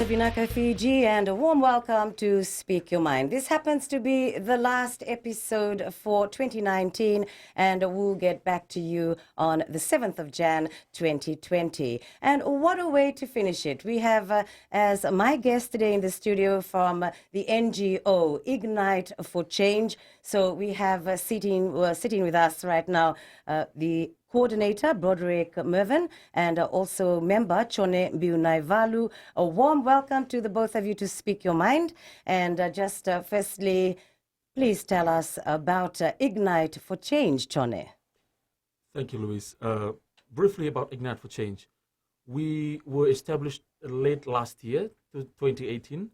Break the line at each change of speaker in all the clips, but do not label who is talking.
Vinaka Fiji, and a warm welcome to Speak Your Mind. This happens to be the last episode for 2019, and we'll get back to you on the 7th of Jan 2020. And what a way to finish it. We have as my guest today in the studio from the NGO Ignite for Change. So we have sitting with us right now the coordinator, Broderick Mervyn, and also member, Chone Mbiunaivalu. A warm welcome to the both of you to Speak Your Mind. And firstly, please tell us about Ignite for Change, Chone.
Thank you, Louise. Briefly about Ignite for Change. We were established late last year, 2018,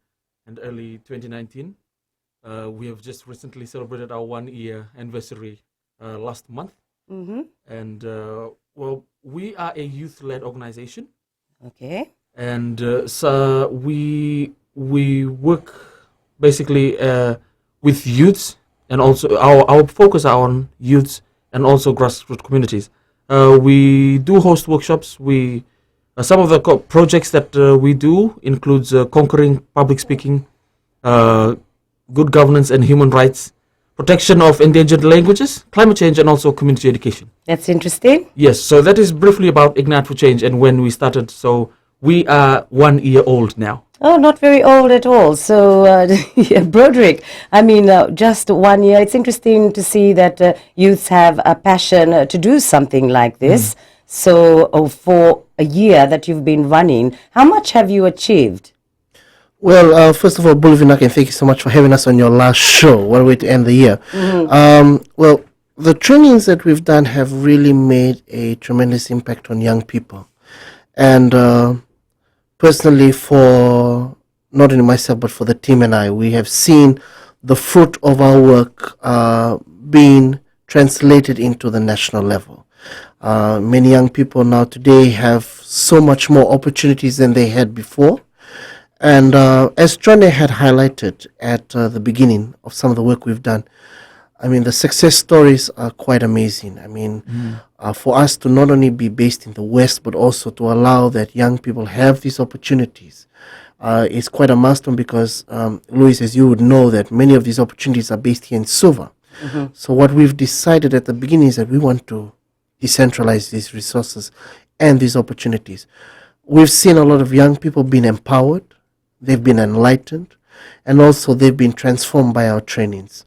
and early 2019. We have just recently celebrated our 1-year anniversary last month.
Mm-hmm.
And we are a youth-led organization.
Okay.
And so we work basically with youths, and also our focus are on youths and also grassroots communities. We do host workshops. Some of the projects that we do includes conquering public speaking, good governance and human rights, protection of endangered languages, climate change, and also community education.
That's interesting.
Yes, so that is briefly about Ignite for Change and when we started. So we are 1 year old now.
Oh, not very old at all. So, Broderick, I mean, just 1 year. It's interesting to see that youths have a passion to do something like this. So, for a year that you've been running, how much have you achieved?
Well, first of all, Bolivinak, thank you so much for having us on your last show. What a way to end the year. Well, the trainings that we've done have really made a tremendous impact on young people. And personally, for not only myself, but for the team and I, we have seen the fruit of our work being translated into the national level. Many young people now today have so much more opportunities than they had before. And as Chone had highlighted at the beginning of some of the work we've done, I mean, the success stories are quite amazing. I mean, for us to not only be based in the West, but also to allow that young people have these opportunities is quite a milestone because, Louis, as you would know, that many of these opportunities are based here in Suva. So what we've decided at the beginning is that we want to decentralize these resources and these opportunities. We've seen a lot of young people being empowered. They've been enlightened, and also they've been transformed by our trainings.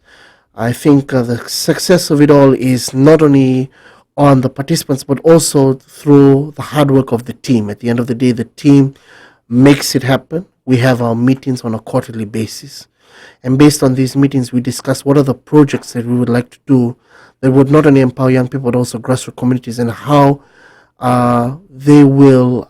I think the success of it all is not only on the participants, but also through the hard work of the team. At the end of the day, the team makes it happen. We have our meetings on a quarterly basis. And based on these meetings, we discuss what are the projects that we would like to do that would not only empower young people, but also grassroots communities, and how they will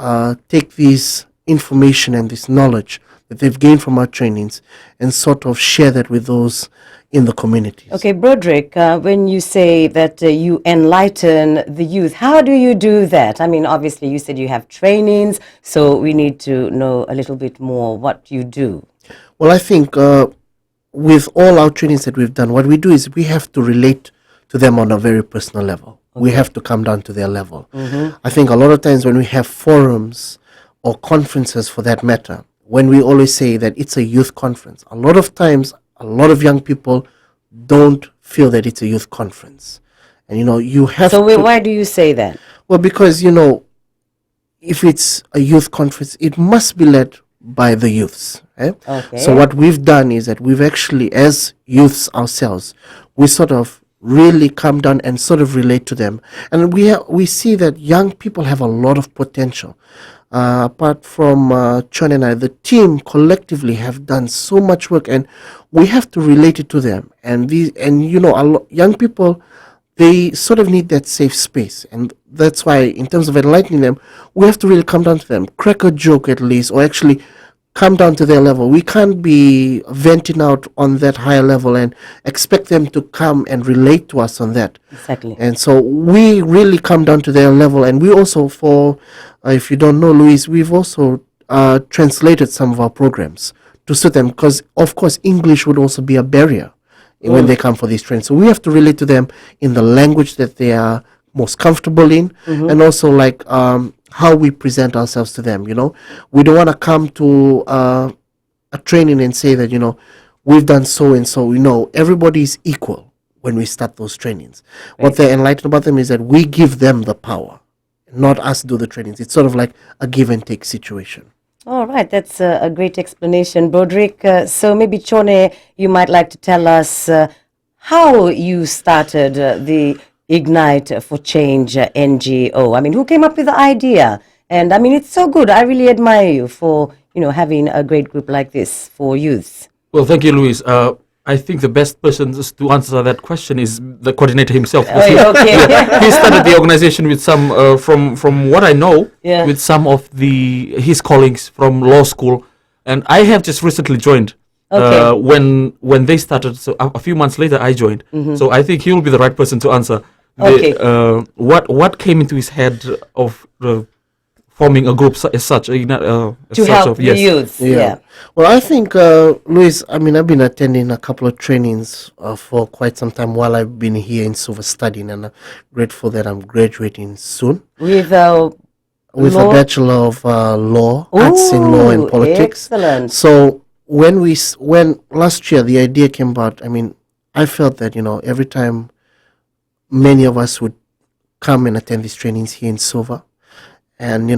take this information and this knowledge that they've gained from our trainings and sort of share that with those in the communities.
Okay, Broderick, when you say that you enlighten the youth, how do you do that? I mean, obviously you said you have trainings, so we need to know a little bit more what you do.
Well, I think with all our trainings that we've done, what we do is we have to relate to them on a very personal level. Okay. We have to come down to their level. I think a lot of times when we have forums or conferences for that matter, when we always say that it's a youth conference, a lot of times, a lot of young people don't feel that it's a youth conference. And, you have
So why do you say that?
Well, because, if it's a youth conference, it must be led by the youths.
Okay.
So what we've done is that we've actually, as youths ourselves, we sort of really come down and sort of relate to them. And we see that young people have a lot of potential. Apart from Chon and I, the team collectively have done so much work, and we have to relate it to them. And young people, they sort of need that safe space, and that's why, in terms of enlightening them, we have to really come down to them, crack a joke at least, or actually come down to their level. We can't be venting out on that higher level and expect them to come and relate to us on that.
Exactly.
And so we really come down to their level. And we also, if you don't know, Louise, we've also translated some of our programs to suit them, because, of course, English would also be a barrier when they come for these trainings. So we have to relate to them in the language that they are most comfortable in, and also like how we present ourselves to them. We don't want to come to a training and say that we've done so and so. Everybody is equal when we start those trainings. What they're enlightened about them is that we give them the power, not us do the trainings. It's sort of like a give and take situation.
All right, that's a great explanation, Broderick. So maybe Chone, you might like to tell us how you started the Ignite for Change NGO. I mean, who came up with the idea? And I mean, it's so good. I really admire you for, having a great group like this for youth.
Well, thank you, Louise. I think the best person to answer that question is the coordinator himself.
Oh, okay.
He started the organization with some, from what I know,
Yeah.
with some of his colleagues from law school, and I have just recently joined.
Okay.
When they started, so a few months later, I joined. So I think he will be the right person to answer.
Okay.
What came into his head of forming a group as such?
To help the youth. Yeah.
Well, I think, Luis, I mean, I've been attending a couple of trainings for quite some time while I've been here in Suva studying, and I'm grateful that I'm graduating soon
With
with a Bachelor of Law, Arts in Law and Politics.
Excellent.
So when last year the idea came about, I mean, I felt that, every time many of us would come and attend these trainings here in Suva, and,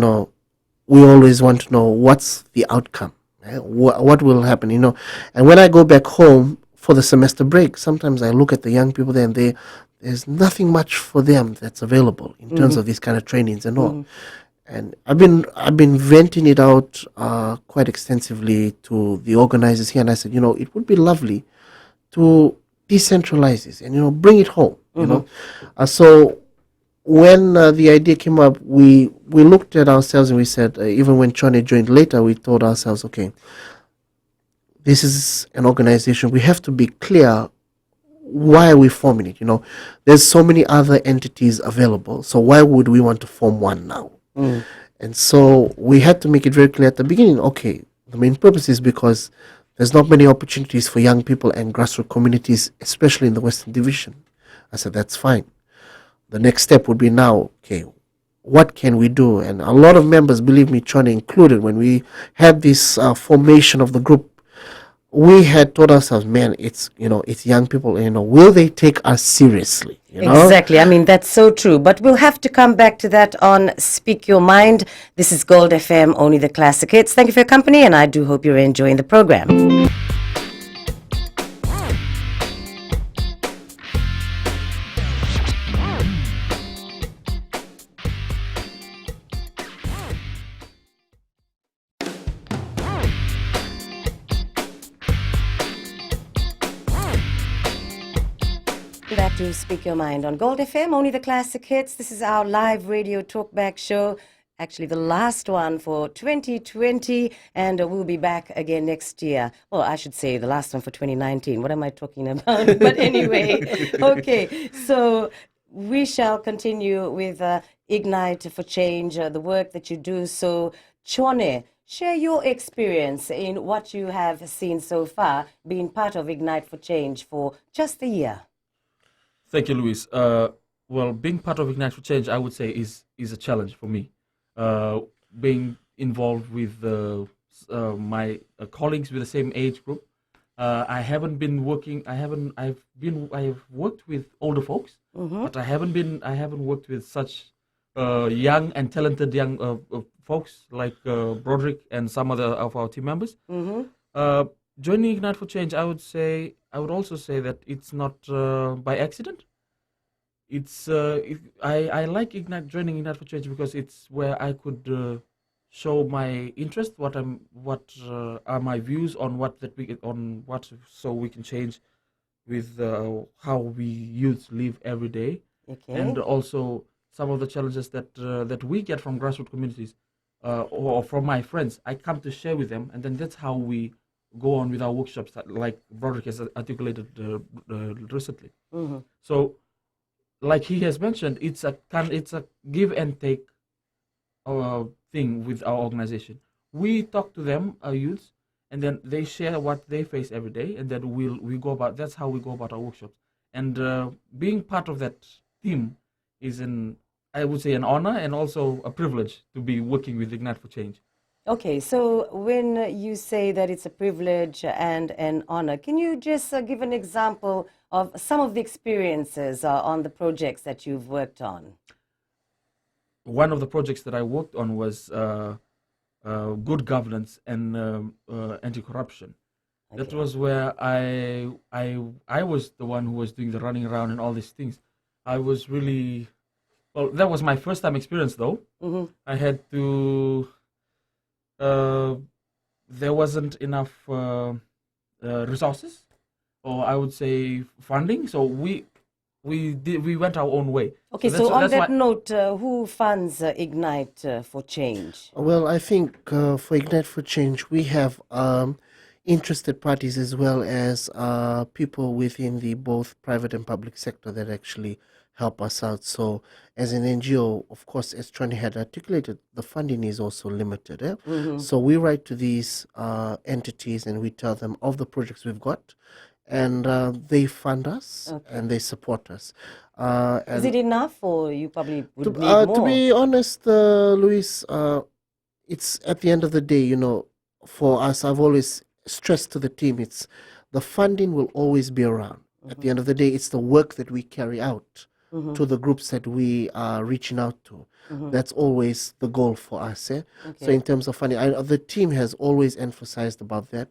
we always want to know what's the outcome, what will happen, And when I go back home for the semester break, sometimes I look at the young people there and there's nothing much for them that's available in terms of these kind of trainings and all. And I've been venting it out quite extensively to the organizers here, and I said, it would be lovely to decentralize this and bring it home. So when the idea came up, we looked at ourselves and we said, even when Chone joined later, we told ourselves, okay, this is an organization. We have to be clear, why are we forming it? There's so many other entities available, so why would we want to form one now? And so we had to make it very clear at the beginning, okay, the main purpose is because there's not many opportunities for young people and grassroots communities, especially in the Western Division. I said, that's fine. The next step would be now, okay, what can we do? And a lot of members, believe me, Chone included, when we had this formation of the group, we had told ourselves, man, it's young people, will they take us seriously?
Exactly. I mean, that's so true. But we'll have to come back to that on Speak Your Mind. This is Gold FM, only the classic hits. Thank you for your company, and I do hope you're enjoying the program. Back to Speak Your Mind on Gold FM, only the classic hits. This is our live radio talkback show, actually the last one for 2020, and we'll be back again next year. Well, I should say the last one for 2019. What am I talking about? But anyway, okay, so we shall continue with Ignite for Change, the work that you do. So, Chone, share your experience in what you have seen so far, being part of Ignite for Change for just a year.
Thank you, Luis. Well, being part of Ignite for Change, I would say, is a challenge for me. Being involved with my colleagues with the same age group, I have worked with older folks, but I haven't worked with such young and talented young folks like Broderick and some other of our team members. Joining Ignite for Change, I would also say that it's not by accident. It's I like joining Ignite for Change because it's where I could show my interest, what are my views on so we can change with how we youth live every day, and also some of the challenges that we get from grassroots communities or from my friends. I come to share with them, and then that's how we go on with our workshops, like Broderick has articulated recently. So, like he has mentioned, it's a give and take thing with our organization. We talk to them, our youths, and then they share what they face every day, and then we go about. That's how we go about our workshops. And being part of that team is I would say, an honor and also a privilege to be working with Ignite for Change.
Okay, so when you say that it's a privilege and an honor, can you just give an example of some of the experiences on the projects that you've worked on?
One of the projects that I worked on was good governance and anti-corruption. That
Okay.
was where I was the one who was doing the running around and all these things. I was really that was my first time experience though. I had to. There wasn't enough resources, or I would say funding. So we went our own way.
Okay,
that's-
so on
that's
that
why-
note, who funds Ignite for Change?
Well, I think for Ignite for Change, we have interested parties as well as people within the both private and public sector that actually help us out. So, as an NGO, of course, as Trani had articulated, the funding is also limited. So, we write to these entities and we tell them of the projects we've got, and they fund us and they support us.
Is it enough, or you probably would need more?
To be honest, Luis, it's at the end of the day, for us, I've always stressed to the team, it's the funding will always be around. At the end of the day, it's the work that we carry out to the groups that we are reaching out to. That's always the goal for us. So in terms of funding, the team has always emphasized about that.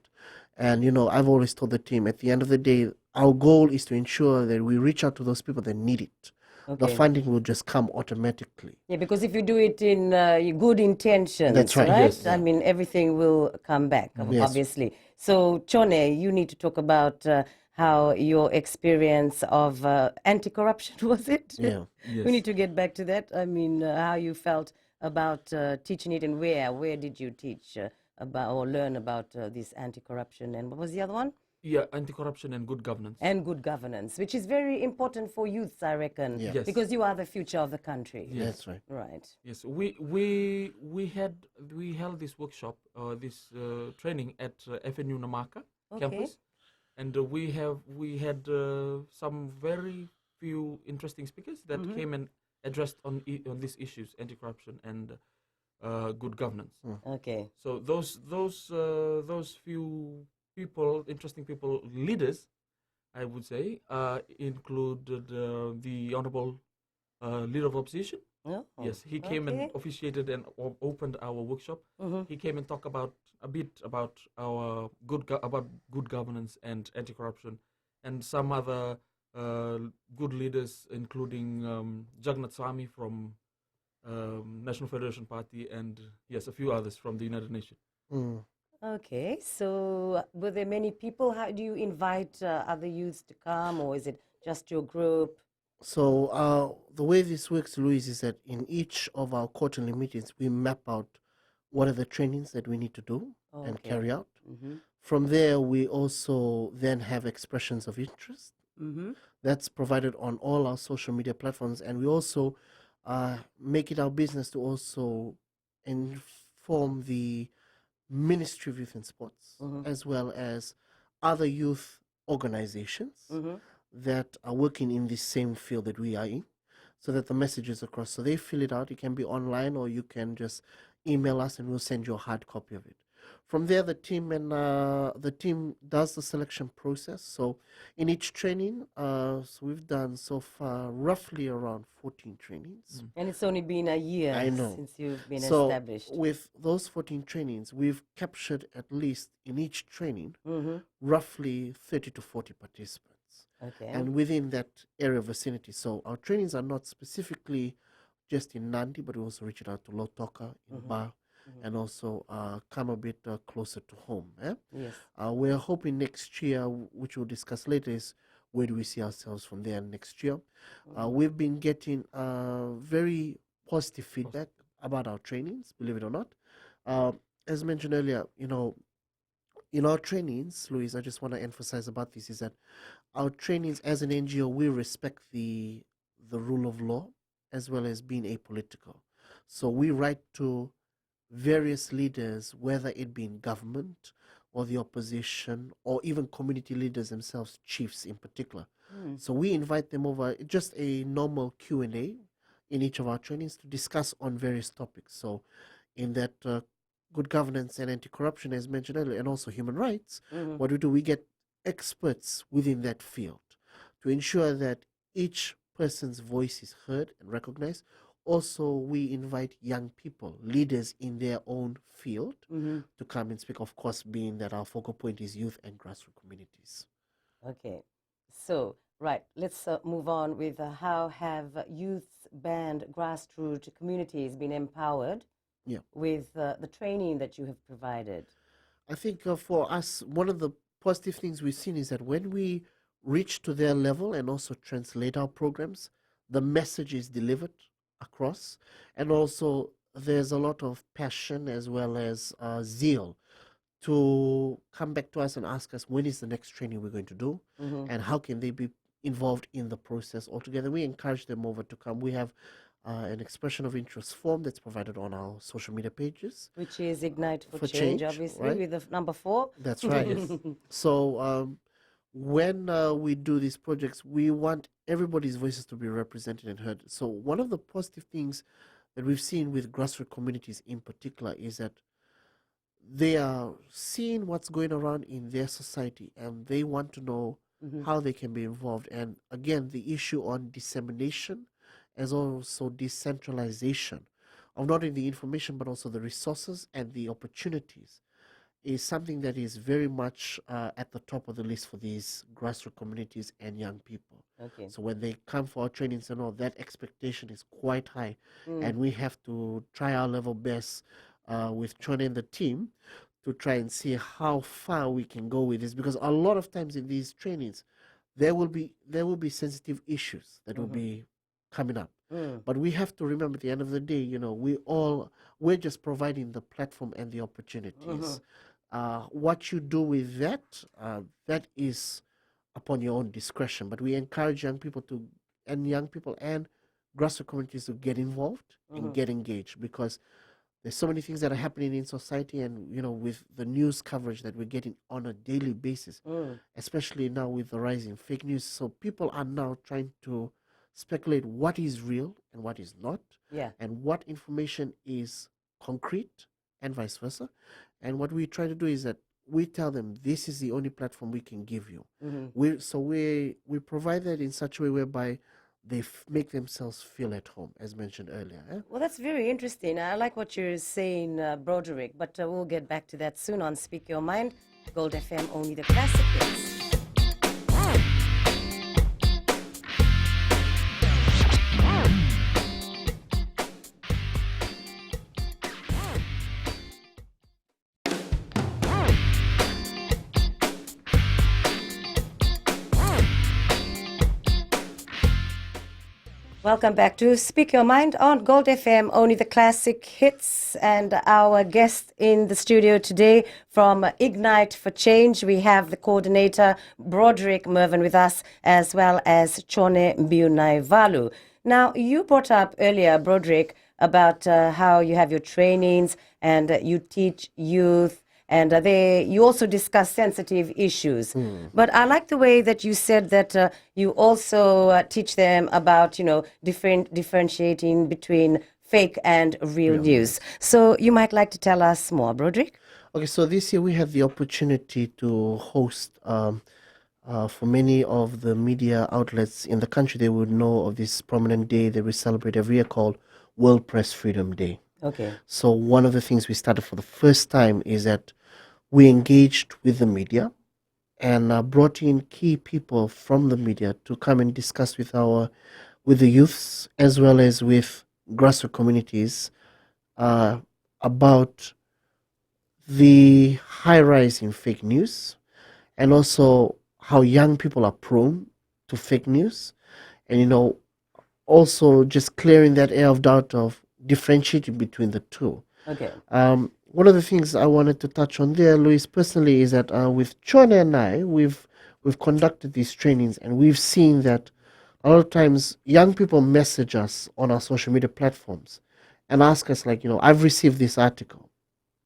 And, I've always told the team, at the end of the day, our goal is to ensure that we reach out to those people that need it. The
Okay.
funding will just come automatically.
Yeah, because if you do it in good intentions,
That's right,
yes.
I mean, everything will come back,
Yes.
obviously. So, Chone, you need to talk about how your experience of anti-corruption, was it?
Yeah.
Yes.
We need to get back to that. I mean, how you felt about teaching it and where did you teach about or learn about this anti-corruption, and what was the other one?
Yeah, anti-corruption and good governance.
And good governance, which is very important for youths, I reckon,
Yeah.
Yes.
because you are the future of the country.
That's right.
Right.
Yes, we held this workshop, this training at FNU Namaka
Okay.
campus, and we had some very few interesting speakers that came and addressed on these issues, anti-corruption and good governance.
Okay.
So those few people, interesting people, leaders, I would say, included the honorable leader of opposition.
Oh,
Yes, he came and
okay.
officiated and opened our workshop. He came and talked a bit about our about good governance and anti-corruption, and some other good leaders, including Jagannath Swami from National Federation Party, and yes, a few others from the United Nations.
Mm.
Okay. So, were there many people? How do you invite other youths to come, or is it just your group?
So the way this works, Louise, is that in each of our quarterly meetings, we map out what are the trainings that we need to do and
Okay.
carry out.
Mm-hmm.
From there, we also then have expressions of interest.
Mm-hmm.
That's provided on all our social media platforms, and we also make it our business to also inform the Ministry of Youth and Sports, as well as other youth organizations that are working in the same field that we are in, so that the message is across. So they fill it out. It can be online, or you can just email us, and we'll send you a hard copy of it. From there, the team does the selection process. So in each training, so we've done so far roughly around 14 trainings.
And it's only been a year
I know.
since you've been
So
established.
with those 14 trainings, we've captured at least in each training
Mm-hmm.
roughly 30 to 40 participants.
Okay.
And within that area vicinity. So our trainings are not specifically just in Nandi, but we also reach out to Lotoka, in Ba, and also come a bit closer to home.
Yes.
We're hoping next year, which we'll discuss later, is where do we see ourselves from there next year. We've been getting very positive feedback about our trainings, believe it or not. As mentioned earlier, in our trainings, Louise, I just want to emphasize about this, is that our trainings as an NGO, we respect the rule of law as well as being apolitical. So we write to various leaders, whether it be in government or the opposition or even community leaders themselves, chiefs in particular. So we invite them over, just a normal Q&A. in each of our trainings to discuss on various topics. So, in that good governance and anti-corruption, as mentioned earlier, and also human rights, what we do, we get experts within that field to ensure that each person's voice is heard and recognized. Also, we invite young people, leaders in their own field, to come and speak, of course, being that our focal point is youth and grassroots communities.
Okay, so right, let's move on with how have youth band grassroots communities been empowered with the training that you have provided?
I think for us, one of the positive things we've seen is that when we reach to their level and also translate our programs, the message is delivered across, and also there's a lot of passion as well as zeal to come back to us and ask us when is the next training we're going to do, and how can they be involved in the process altogether. We encourage them over to come. We have an expression of interest form that's provided on our social media pages,
which is Ignite for,
For
Change,
Change,
obviously,
right?
with the number 4.
That's right. So when we do these projects, we want everybody's voices to be represented and heard. So one of the positive things that we've seen with grassroots communities in particular is that they are seeing what's going around in their society, and they want to know how they can be involved. And again, the issue on dissemination as also decentralization of not only the information but also the resources and the opportunities is something that is very much at the top of the list for these grassroots communities and young people.
Okay.
So when they come for our trainings and all, that expectation is quite high, and we have to try our level best with Chone and the team to try and see how far we can go with this, because a lot of times in these trainings there will be sensitive issues that will be coming up. But we have to remember at the end of the day, we're just providing the platform and the opportunities. What you do with that, that is upon your own discretion. But we encourage young people and grassroots communities to get involved and get engaged, because there's so many things that are happening in society, and with the news coverage that we're getting on a daily basis, especially now with the rise in fake news. So people are now trying to speculate what is real and what is not, and what information is concrete and vice versa. And what we try to do is that we tell them this is the only platform we can give you. We provide that in such a way whereby they make themselves feel at home, as mentioned earlier.
Well, that's very interesting. I like what you're saying, Broderick, but we'll get back to that soon on Speak Your Mind. Gold FM, only the classic hits. Welcome back to Speak Your Mind on Gold FM, only the classic hits. And our guest in the studio today from Ignite for Change, we have the coordinator, Broderick Mervyn, with us, as well as Chone Mbiunaivalu. Now, you brought up earlier, Broderick, about how you have your trainings and you teach youth, and you also discuss sensitive issues. But I like the way that you said that you also teach them about, differentiating between fake and real news. So you might like to tell us more, Broderick?
Okay, so this year we had the opportunity to host, for many of the media outlets in the country, they would know of this prominent day that we celebrate every year called World Press Freedom Day.
Okay.
So one of the things we started for the first time is that we engaged with the media and brought in key people from the media to come and discuss with the youths as well as with grassroots communities about the high rise in fake news, and also how young people are prone to fake news, and also just clearing that air of doubt of differentiating between the two.
Okay.
One of the things I wanted to touch on there, Luis, personally, is that with Chone and I, we've conducted these trainings, and we've seen that a lot of times young people message us on our social media platforms and ask us, like, I've received this article,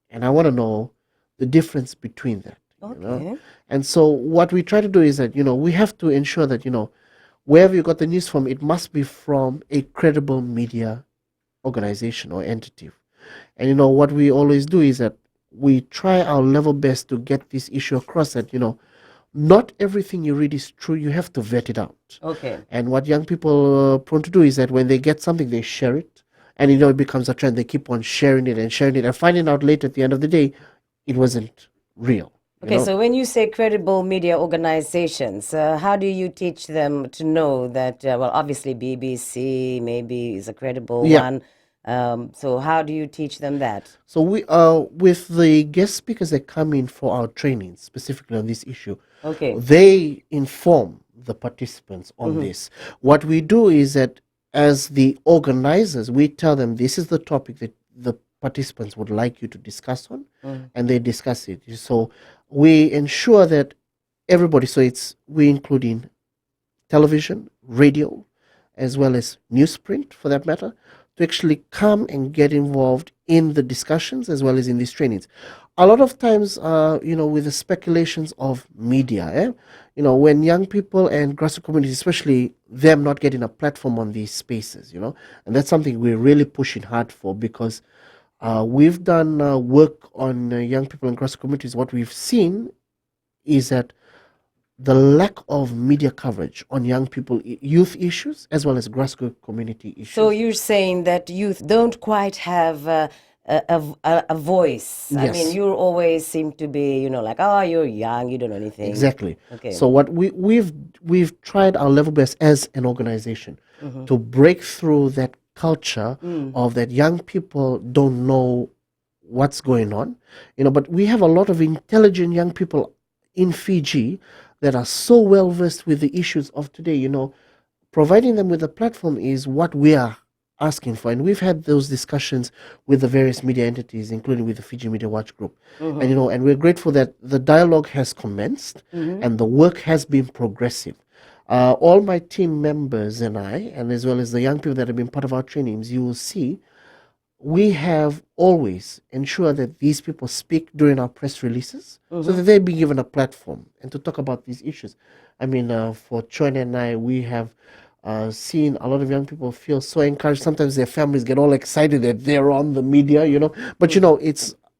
and I want to know the difference between that.
Okay.
And so what we try to do is that, we have to ensure that, wherever you got the news from, it must be from a credible media organization or entity. And what we always do is that we try our level best to get this issue across that, not everything you read is true. You have to vet it out.
Okay.
And what young people are prone to do is that when they get something, they share it. And it becomes a trend. They keep on sharing it and finding out later at the end of the day, it wasn't real.
Okay, so when you say credible media organizations, how do you teach them to know that, well, obviously BBC maybe is a credible one. So how do you teach them that?
So we with the guest speakers that come in for our training, specifically on this issue,
Okay.
they inform the participants on this. What we do is that as the organizers, we tell them this is the topic that the participants would like you to discuss on, and they discuss it. So we ensure that everybody, so we include in television, radio, as well as newsprint for that matter, to actually come and get involved in the discussions as well as in these trainings. A lot of times, with the speculations of media, when young people and grassroots communities, especially them not getting a platform on these spaces, and that's something we're really pushing hard for because we've done work on young people and grassroots communities. What we've seen is that the lack of media coverage on young people, youth issues, as well as grassroots community issues.
So you're saying that youth don't quite have a voice. I
Yes.
mean, you always seem to be, like, oh, you're young, you don't know anything.
Exactly.
Okay.
So what we've tried our level best as an organization to break through that culture of that young people don't know what's going on, but we have a lot of intelligent young people in Fiji that are so well versed with the issues of today. Providing them with a platform is what we are asking for, and we've had those discussions with the various media entities, including with the Fiji Media Watch Group, and we're grateful that the dialogue has commenced and the work has been progressive. All my team members and I, and as well as the young people that have been part of our trainings, you will see we have always ensured that these people speak during our press releases so that they be given a platform and to talk about these issues. I mean, for Choyne and I, we have seen a lot of young people feel so encouraged. Sometimes their families get all excited that they're on the media, But,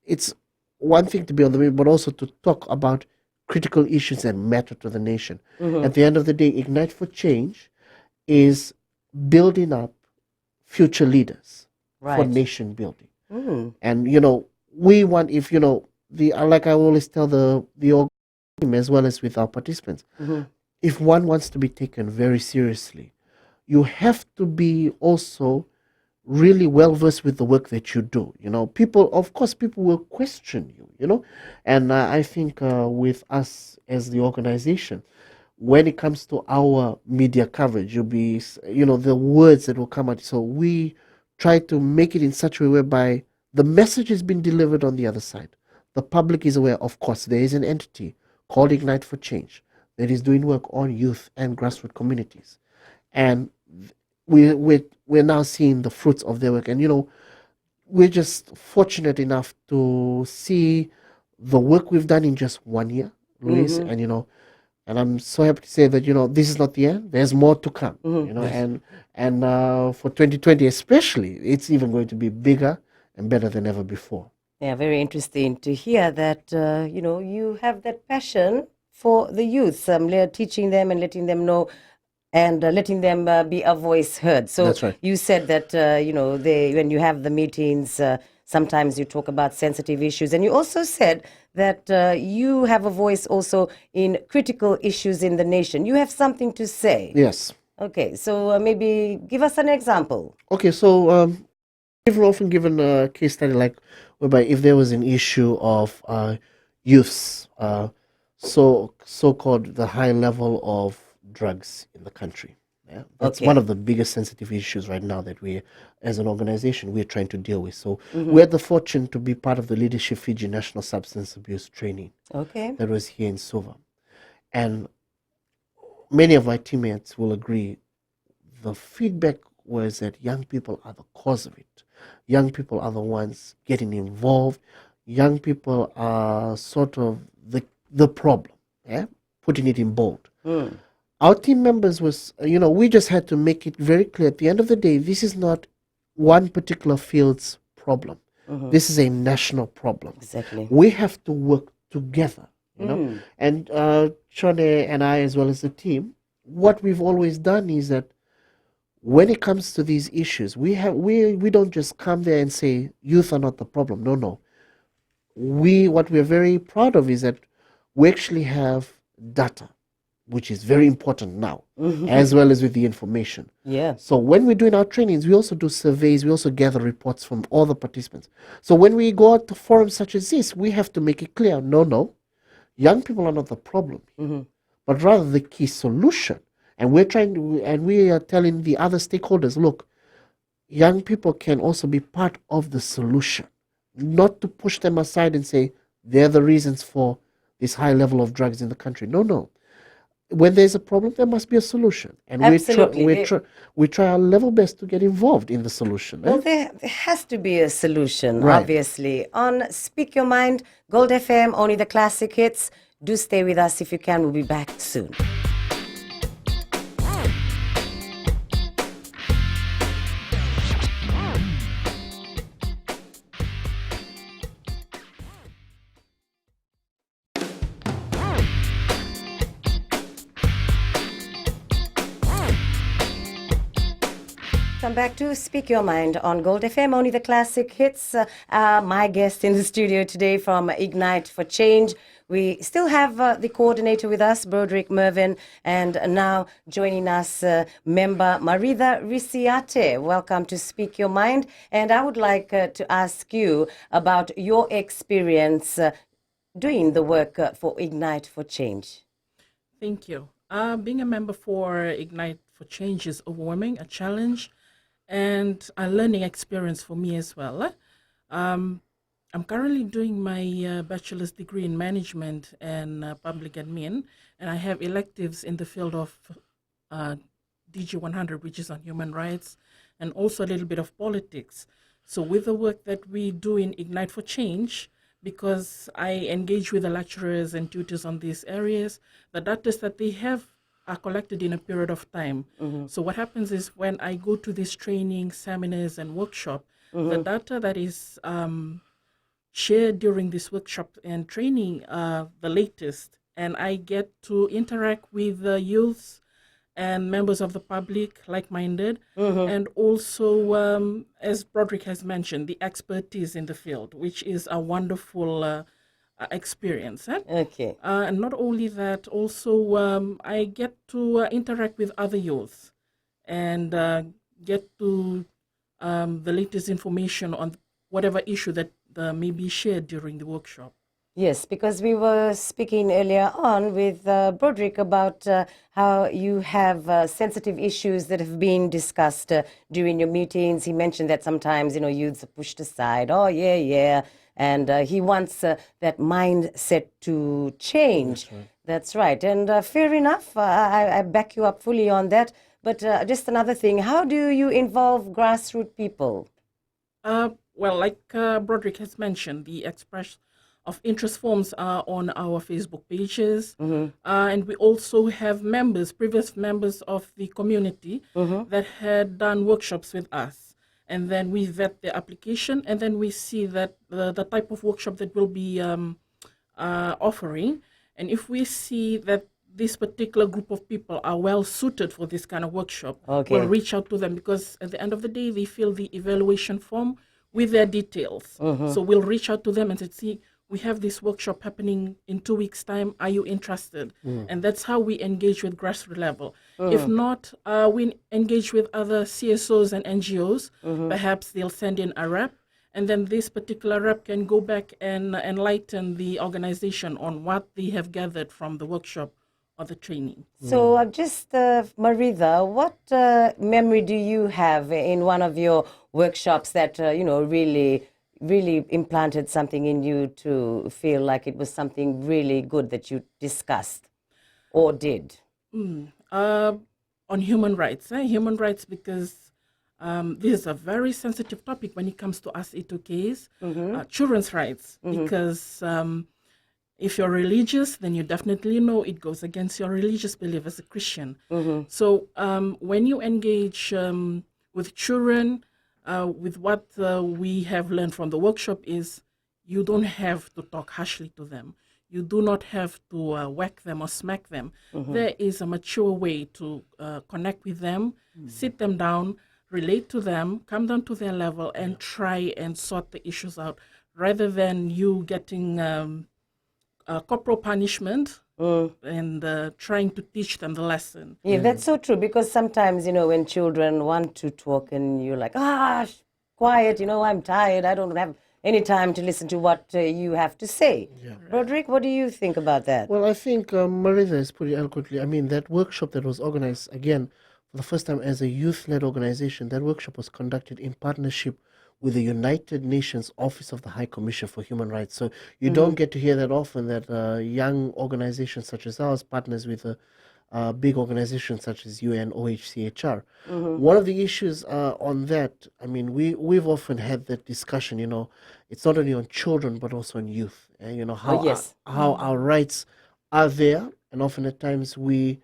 it's one thing to be on the media, but also to talk about critical issues that matter to the nation. At the end of the day, Ignite for Change is building up future leaders for
Right.
nation building. And we want, if like I always tell the team as well as with our participants, if one wants to be taken very seriously, you have to be also really well versed with the work that you do. People will question you. And I think with us as the organization, when it comes to our media coverage, you'll be, the words that will come out. So we try to make it in such a way whereby the message has been delivered on the other side. The public is aware. Of course, there is an entity called Ignite for Change that is doing work on youth and grassroots communities, and we're now seeing the fruits of their work. And we're just fortunate enough to see the work we've done in just 1 year, Luis, and I'm so happy to say that this is not the end. There's more to come. And for 2020 especially, it's even going to be bigger and better than ever before.
Yeah, very interesting to hear that, you have that passion for the youth, teaching them and letting them know and letting them be a voice heard. So
That's right.
you said that, when you have the meetings, sometimes you talk about sensitive issues. And you also said that you have a voice also in critical issues in the nation. You have something to say.
Yes.
Okay, so maybe give us an example.
Okay, so we've often given a case study like whereby if there was an issue of youths, so-called the high level of drugs in the country. Yeah, that's
Okay.
one of the biggest sensitive issues right now that we, as an organization, we're trying to deal with. So we had the fortune to be part of the Leadership Fiji National Substance Abuse Training
Okay.
that was here in Suva. And many of my teammates will agree, the feedback was that young people are the cause of it. Young people are the ones getting involved. Young people are sort of the problem, putting it in bold. our team members was, we just had to make it very clear at the end of the day, this is not one particular field's problem. This is a national problem.
Exactly.
We have to work together, And Shone and I, as well as the team, what we've always done is that when it comes to these issues, we don't just come there and say youth are not the problem. No. What we're very proud of is that we actually have data, which is very important now, as well as with the information.
Yeah.
So when we're doing our trainings, we also do surveys, we also gather reports from all the participants. So when we go out to forums such as this, we have to make it clear, no, young people are not the problem, but rather the key solution. And we are telling the other stakeholders, look, young people can also be part of the solution, not to push them aside and say they're the reasons for this high level of drugs in the country. No. When there's a problem, there must be a solution. And
Absolutely.
we try our level best to get involved in the solution.
Well, there has to be a solution,
Right.
obviously. On Speak Your Mind, Gold FM, only the classic hits. Do stay with us if you can. We'll be back soon. Welcome back to Speak Your Mind on Gold FM, only the classic hits. My guest in the studio today from Ignite for Change. We still have the coordinator with us, Broderick Mervyn, and now joining us, member Maritha Risiate. Welcome to Speak Your Mind. And I would like to ask you about your experience doing the work for Ignite for Change.
Thank you. Being a member for Ignite for Change is overwhelming, a challenge, and a learning experience for me as well. I'm currently doing my bachelor's degree in management and public admin, and I have electives in the field of DG 100, which is on human rights, and also a little bit of politics. So with the work that we do in Ignite for Change, because I engage with the lecturers and tutors on these areas, the data that they have are collected in a period of time. So what happens is when I go to these training, seminars, and workshop, the data that is shared during this workshop and training are the latest, and I get to interact with the youths and members of the public, like-minded, and also, as Broderick has mentioned, the expertise in the field, which is a wonderful experience.
Okay.
And not only that, also I get to interact with other youths and get to the latest information on whatever issue that may be shared during the workshop.
Yes, because we were speaking earlier on with Broderick about how you have sensitive issues that have been discussed during your meetings. He mentioned that sometimes, youths are pushed aside. Oh, yeah. And he wants that mindset to change. That's right. And fair enough. I back you up fully on that. But just another thing, how do you involve grassroots people?
Well, like Broderick has mentioned, the express of interest forms are on our Facebook pages. And we also have previous members of the community that had done workshops with us. And then we vet the application, and then we see that the type of workshop that we'll be offering. And if we see that this particular group of people are well suited for this kind of workshop, we'll reach out to them, because at the end of the day, they fill the evaluation form with their details. So we'll reach out to them and say, see, we have this workshop happening in 2 weeks' time. Are you interested? And that's how we engage with grassroots level. If not, we engage with other CSOs and NGOs. Perhaps they'll send in a rep, and then this particular rep can go back and enlighten the organization on what they have gathered from the workshop or the training.
So just, Maritha, what memory do you have in one of your workshops that, really implanted something in you to feel like it was something really good that you discussed or did?
On human rights. Human rights, because this is a very sensitive topic when it comes to us E2Ks. Children's rights, because If you're religious, then you definitely know it goes against your religious belief as a Christian. So when you engage with children, with what we have learned from the workshop is you don't have to talk harshly to them. You do not have to whack them or smack them. There is a mature way to connect with them, sit them down, relate to them, come down to their level, and try and sort the issues out, rather than you getting corporal punishment and trying to teach them the lesson.
Yeah, that's so true, because sometimes, when children want to talk and you're like, quiet, I'm tired, I don't have any time to listen to what you have to say. Broderick, what do you think about that?
Well, I think Marisa has put it eloquently. I mean, that workshop that was organized, again, for the first time as a youth-led organization, that workshop was conducted in partnership with the United Nations Office of the High Commissioner for Human Rights. So you don't get to hear that often, that young organizations such as ours partners with a big organization such as UNOHCHR. One of the issues on that, I mean, we've often had that discussion, it's not only on children, but also on youth. How,
yes.
how our rights are there, and often at times we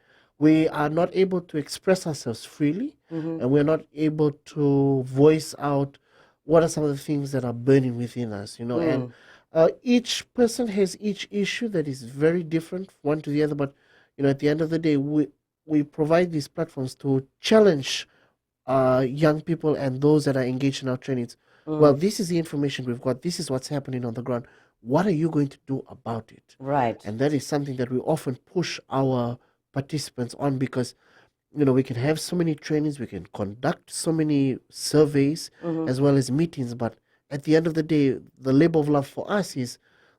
are not able to express ourselves freely, and we're not able to voice out what are some of the things that are burning within us, and each person has each issue that is very different one to the other, but at the end of the day, we provide these platforms to challenge young people and those that are engaged in our trainings. Well, this is the information we've got. This is what's happening on the ground. What are you going to do about it?
Right.
And that is something that we often push our participants on, because we can have so many trainings, we can conduct so many surveys as well as meetings, but at the end of the day, the labor of love for us is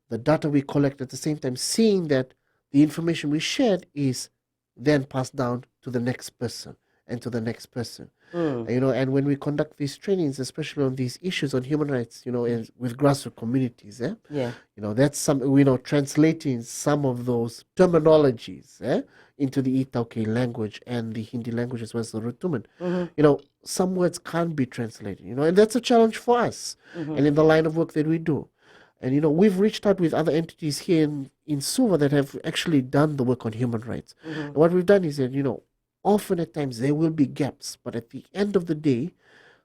the data we collect, at the same time seeing that the information we shared is then passed down to the next person and to the next person. And when we conduct these trainings, especially on these issues on human rights, and with grassroots communities, that's some, translating some of those terminologies into the Itauke language and the Hindi language as well as the Rutuman. Some words can't be translated, and that's a challenge for us and in the line of work that we do. And, we've reached out with other entities here in Suva that have actually done the work on human rights. And what we've done is that, often at times there will be gaps, but at the end of the day,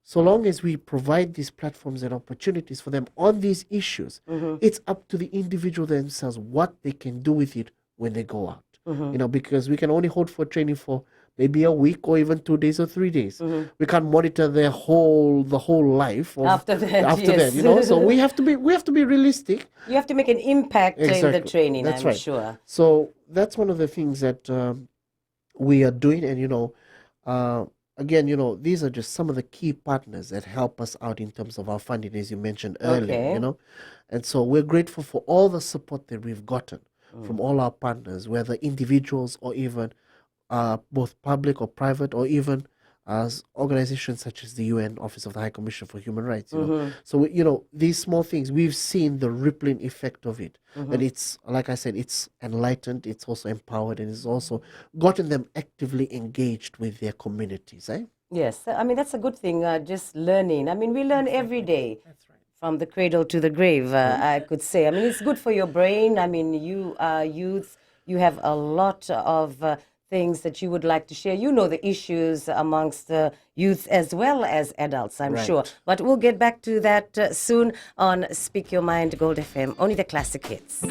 so long as we provide these platforms and opportunities for them on these issues, it's up to the individual themselves what they can do with it when they go out. Because we can only hold for training for maybe a week or even 2 days or 3 days. We can't monitor the whole life
After that, yes.
So we have to be realistic.
You have to make an impact in the
Exactly.
training,
That's
I'm
right.
sure.
So that's one of the things that we are doing, and again, these are just some of the key partners that help us out in terms of our funding, as you mentioned earlier.
Okay.
And so we're grateful for all the support that we've gotten from all our partners, whether individuals or even both public or private, or even as organizations such as the UN Office of the High Commissioner for Human Rights. So these small things, we've seen the rippling effect of it. And it's, like I said, it's enlightened, it's also empowered, and it's also gotten them actively engaged with their communities.
Yes, I mean, that's a good thing, just learning. I mean, we learn every day.
That's right.
From the cradle to the grave, I could say. I mean, it's good for your brain. I mean, you are youth. You have a lot of things that you would like to share. You know the issues amongst youth as well as adults, I'm
Right.
sure. But we'll get back to that soon on Speak Your Mind, Gold FM, only the classic hits.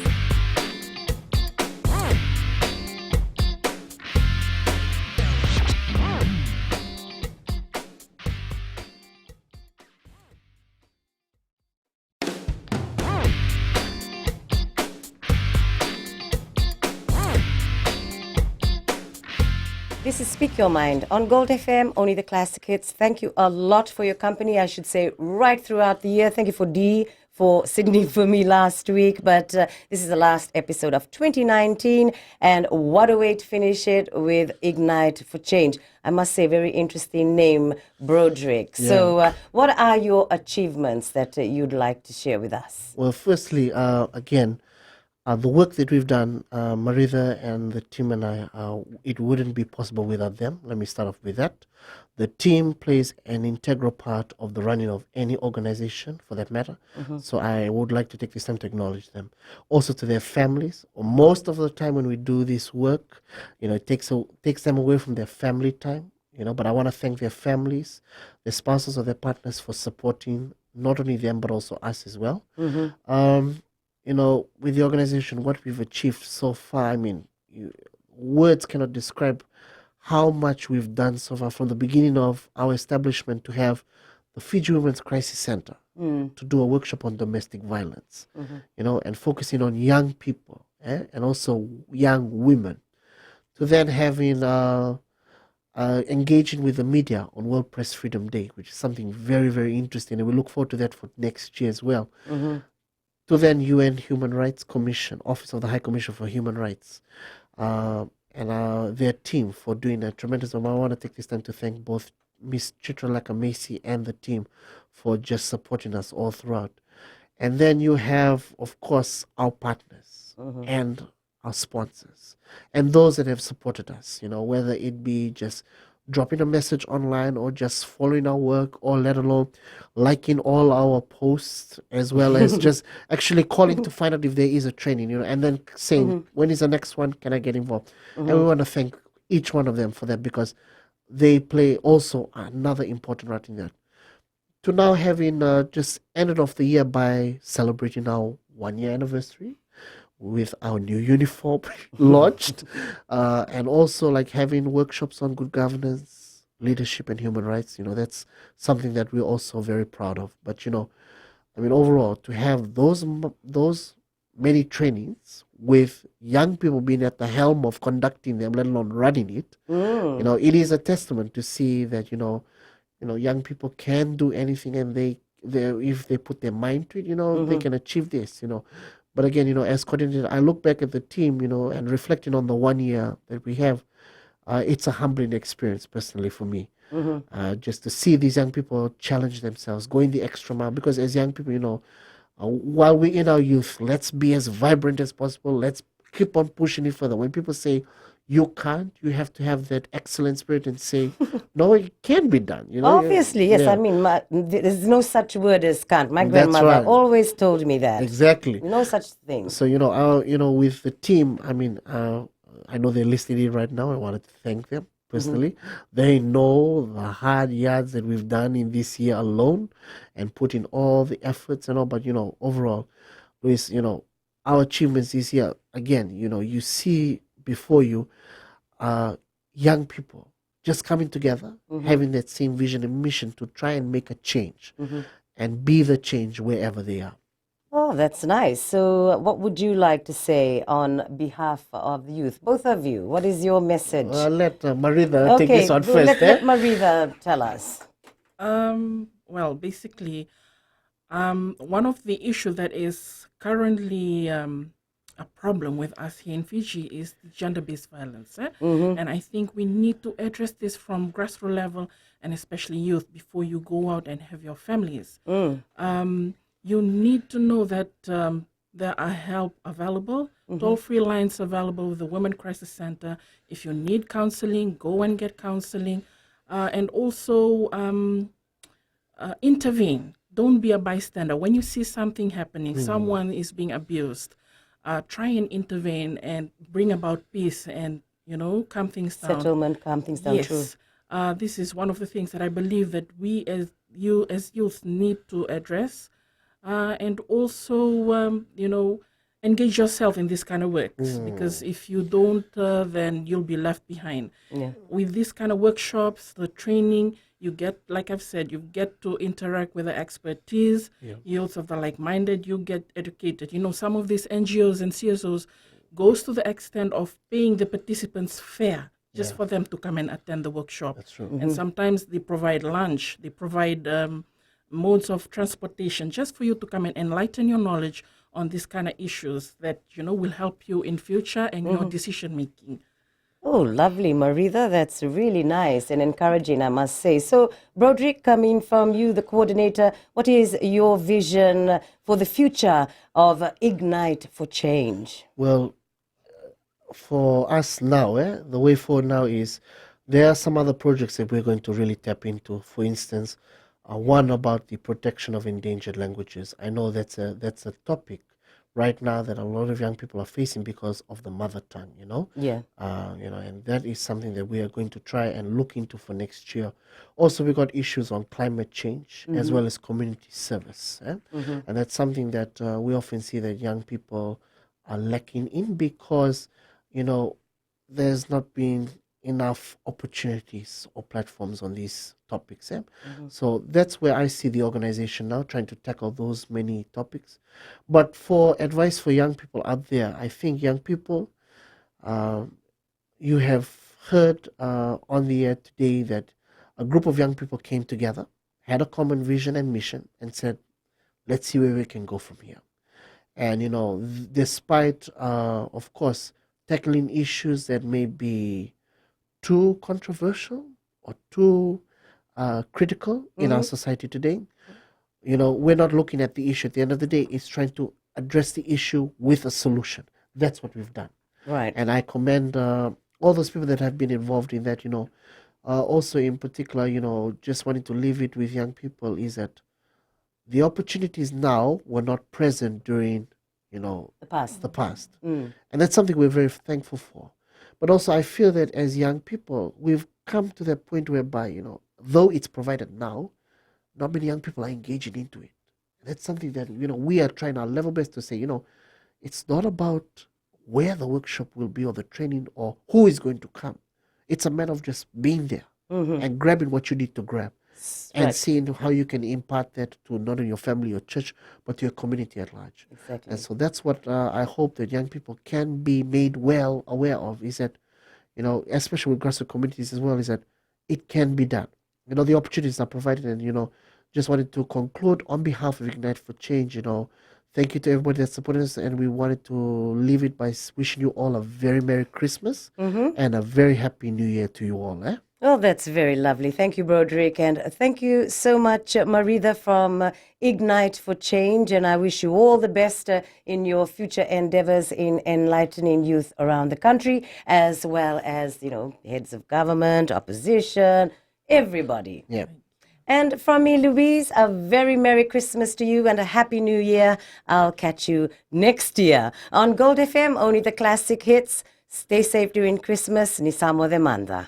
This is Speak Your Mind on Gold FM, only the classic hits. Thank you a lot for your company, I should say, right throughout the year. Thank you for Dee, for Sydney, for me last week. But this is the last episode of 2019, and what a way to finish it with Ignite for Change. I must say, very interesting name, Broderick. So what are your achievements that you'd like to share with us?
Well, firstly, again, The work that we've done, Maritha and the team and I, it wouldn't be possible without them. Let me start off with that. The team plays an integral part of the running of any organization, for that matter. So I would like to take this time to acknowledge them. Also to their families. Most of the time when we do this work, it takes them away from their family time. But I want to thank their families, their spouses or their partners for supporting not only them but also us as well. With the organization, what we've achieved so far, I mean, words cannot describe how much we've done so far from the beginning of our establishment to have the Fiji Women's Crisis Center to do a workshop on domestic violence, and focusing on young people and also young women, to then having engaging with the media on World Press Freedom Day, which is something very, very interesting, and we look forward to that for next year as well. To then UN Human Rights Commission, Office of the High Commissioner for Human Rights, and their team for doing a tremendous amount. I want to take this time to thank both Miss Chitralaka Macy and the team for just supporting us all throughout. And then you have, of course, our partners and our sponsors and those that have supported us, whether it be just dropping a message online or just following our work, or let alone liking all our posts, as well as just actually calling to find out if there is a training, and then saying, when is the next one, can I get involved? And we want to thank each one of them for that, because they play also another important part in that. To now having just ended off the year by celebrating our 1-year anniversary with our new uniform launched, and also like having workshops on good governance, leadership and human rights, that's something that we're also very proud of. But overall, to have those many trainings with young people being at the helm of conducting them, let alone running it, it is a testament to see that young people can do anything, and they if they put their mind to it, they can achieve this. But again, as coordinator, I look back at the team, and reflecting on the 1 year that we have, it's a humbling experience personally for me. Just to see these young people challenge themselves, going the extra mile. Because as young people, while we're in our youth, let's be as vibrant as possible. Let's keep on pushing it further. When people say you can't, you have to have that excellent spirit and say, no, it can be done.
Obviously, yes.
Yeah.
I mean, there's no such word as can't. My
That's
grandmother
right.
always told me that.
Exactly.
No such thing.
So, with the team, I mean, I know they're listening in right now. I wanted to thank them personally. They know the hard yards that we've done in this year alone and put in all the efforts and all. But, overall, Luis, our achievements this year, again, you see before you young people just coming together, having that same vision and mission to try and make a change and be the change wherever they are.
Oh, that's nice. So, what would you like to say on behalf of the youth? Both of you, what is your message?
Let Maritha take this on first.
Let Maritha tell us.
Well, basically, one of the issues that is currently a problem with us here in Fiji is gender-based violence. And I think we need to address this from grassroots level, and especially youth, before you go out and have your families. You need to know that there are help available, toll-free lines available with the Women Crisis Center. If you need counseling, go and get counseling. And also intervene. Don't be a bystander. When you see something happening, someone is being abused, try and intervene and bring about peace and, calm things down.
Settlement, calm things down. True.
Yes. This is one of the things that I believe that we as youth need to address. And also, engage yourself in this kind of works, because if you don't, then you'll be left behind.
Yeah.
With this kind of workshops, the training, you get, like I've said, you get to interact with the expertise, youth of the like-minded, you get educated. Some of these NGOs and CSOs goes to the extent of paying the participants fare just for them to come and attend the workshop.
That's true.
And sometimes they provide lunch, they provide modes of transportation just for you to come and enlighten your knowledge on these kind of issues that will help you in future and your decision making.
Oh, lovely, Maritha. That's really nice and encouraging, I must say. So, Broderick, coming from you, the coordinator, what is your vision for the future of Ignite for Change?
Well, for us now, the way forward now is there are some other projects that we're going to really tap into. For instance, one about the protection of endangered languages. I know that's a topic right now that a lot of young people are facing because of the mother tongue.
Yeah.
And that is something that we are going to try and look into for next year. Also, we got issues on climate change as well as community service, and that's something that we often see that young people are lacking in because there's not been enough opportunities or platforms on these topics. So that's where I see the organization now trying to tackle those many topics. But for advice for young people out there, I think young people, you have heard on the air today that a group of young people came together, had a common vision and mission, and said, let's see where we can go from here. And despite, of course, tackling issues that may be too controversial or too critical in our society today, we're not looking at the issue. At the end of the day, it's trying to address the issue with a solution. That's what we've done.
Right.
And I commend all those people that have been involved in that. Also in particular, just wanting to leave it with young people is that the opportunities now were not present during,
The past.
the past. And that's something we're very thankful for. But also, I feel that as young people, we've come to that point whereby, though it's provided now, not many young people are engaging into it. That's something that, we are trying our level best to say, it's not about where the workshop will be or the training or who is going to come. It's a matter of just being there and grabbing what you need to grab. And
Right.
seeing how you can impart that to not only your family or church, but to your community at large.
Exactly.
And so that's what I hope that young people can be made well aware of, is that, especially with grassroots communities as well, is that it can be done. The opportunities are provided. And, just wanted to conclude on behalf of Ignite for Change, thank you to everybody that supported us. And we wanted to leave it by wishing you all a very Merry Christmas and a very Happy New Year to you all.
Oh, that's very lovely. Thank you, Broderick. And thank you so much, Maritha from Ignite for Change. And I wish you all the best in your future endeavors in enlightening youth around the country, as well as, heads of government, opposition, everybody.
Yeah.
And from me, Louise, a very Merry Christmas to you and a Happy New Year. I'll catch you next year on Gold FM, only the classic hits. Stay safe during Christmas. Nisamo Demanda.